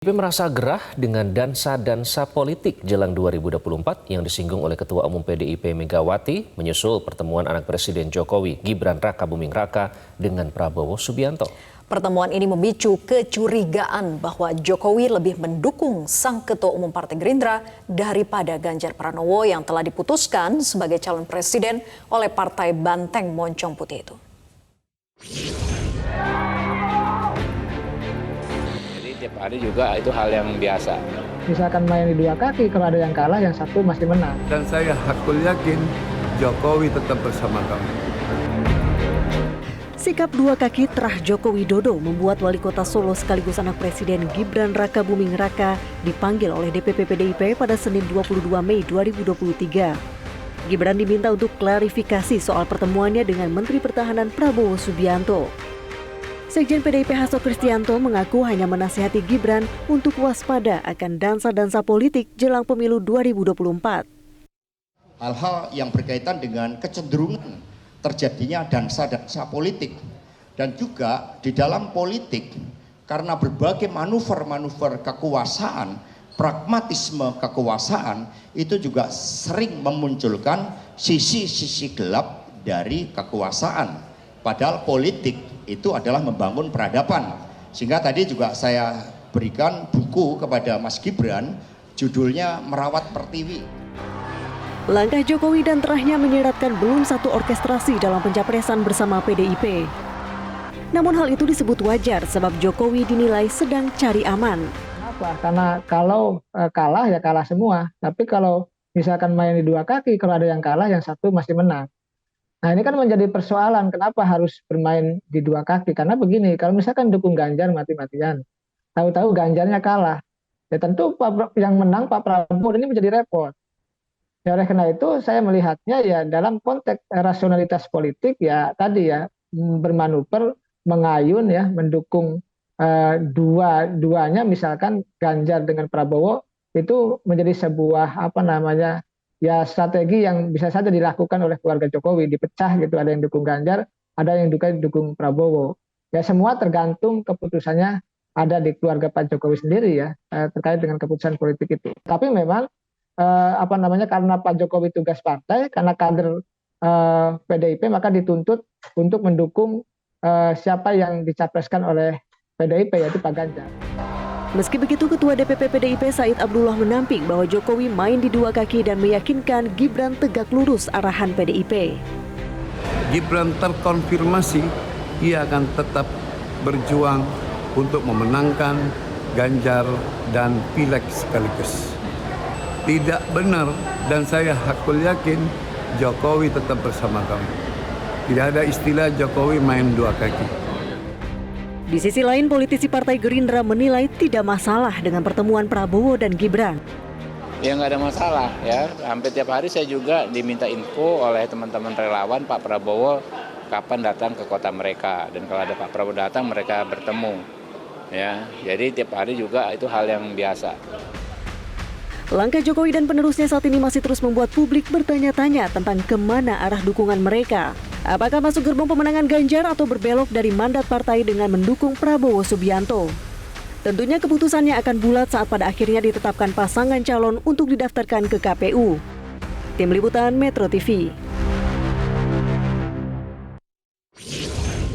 PDIP merasa gerah dengan dansa-dansa politik jelang 2024 yang disinggung oleh Ketua Umum PDIP Megawati menyusul pertemuan anak Presiden Jokowi Gibran Rakabuming Raka dengan Prabowo Subianto. Pertemuan ini memicu kecurigaan bahwa Jokowi lebih mendukung sang Ketua Umum Partai Gerindra daripada Ganjar Pranowo yang telah diputuskan sebagai calon presiden oleh Partai Banteng Moncong Putih itu. Tiap hari juga itu hal yang biasa. Misalkan main di dua kaki, kalau ada yang kalah, yang satu masih menang. Dan saya hakul yakin Jokowi tetap bersama kami. Sikap dua kaki terah Joko Widodo membuat Wali Kota Solo sekaligus anak Presiden Gibran Rakabuming Raka dipanggil oleh DPP PDIP pada Senin 22 Mei 2023. Gibran diminta untuk klarifikasi soal pertemuannya dengan Menteri Pertahanan Prabowo Subianto. Sekjen PDIP Hasto Kristianto mengaku hanya menasihati Gibran untuk waspada akan dansa-dansa politik jelang pemilu 2024. Hal-hal yang berkaitan dengan kecenderungan terjadinya dansa-dansa politik. Dan juga di dalam politik, karena berbagai manuver-manuver kekuasaan, pragmatisme kekuasaan, itu juga sering memunculkan sisi-sisi gelap dari kekuasaan. Padahal politik itu adalah membangun peradaban. Sehingga tadi juga saya berikan buku kepada Mas Gibran, judulnya Merawat Pertiwi. Langkah Jokowi dan terahnya menyeratkan belum satu orkestrasi dalam pencapresan bersama PDIP. Namun hal itu disebut wajar sebab Jokowi dinilai sedang cari aman. Kenapa? Karena kalau kalah ya kalah semua. Tapi kalau misalkan main di dua kaki, kalau ada yang kalah, yang satu masih menang. Nah ini kan menjadi persoalan kenapa harus bermain di dua kaki. Karena begini, kalau misalkan dukung Ganjar mati-matian, tahu-tahu Ganjarnya kalah, ya tentu yang menang Pak Prabowo, ini menjadi repot. Ya, oleh karena itu saya melihatnya ya dalam konteks rasionalitas politik ya tadi ya bermanuver, mengayun ya, mendukung dua-duanya, misalkan Ganjar dengan Prabowo, itu menjadi sebuah ya strategi yang bisa saja dilakukan oleh keluarga Jokowi, dipecah gitu, ada yang dukung Ganjar, ada yang dukung Prabowo. Ya semua tergantung keputusannya ada di keluarga Pak Jokowi sendiri ya terkait dengan keputusan politik itu. Tapi memang karena Pak Jokowi tugas partai, karena kader PDIP, maka dituntut untuk mendukung siapa yang dicapreskan oleh PDIP, yaitu Pak Ganjar. Meski begitu, Ketua DPP PDIP Said Abdullah menampik bahwa Jokowi main di dua kaki dan meyakinkan Gibran tegak lurus arahan PDIP. Gibran terkonfirmasi ia akan tetap berjuang untuk memenangkan Ganjar dan Pileg sekaligus. Tidak benar, dan saya hakul yakin Jokowi tetap bersama kami. Tidak ada istilah Jokowi main dua kaki. Di sisi lain, politisi Partai Gerindra menilai tidak masalah dengan pertemuan Prabowo dan Gibran. Ya nggak ada masalah ya. Hampir tiap hari saya juga diminta info oleh teman-teman relawan Pak Prabowo kapan datang ke kota mereka. Dan kalau ada Pak Prabowo datang, mereka bertemu. Ya, jadi tiap hari juga itu hal yang biasa. Langkah Jokowi dan penerusnya saat ini masih terus membuat publik bertanya-tanya tentang kemana arah dukungan mereka. Apakah masuk gerbong pemenangan Ganjar atau berbelok dari mandat partai dengan mendukung Prabowo Subianto? Tentunya keputusannya akan bulat saat pada akhirnya ditetapkan pasangan calon untuk didaftarkan ke KPU. Tim Liputan Metro TV.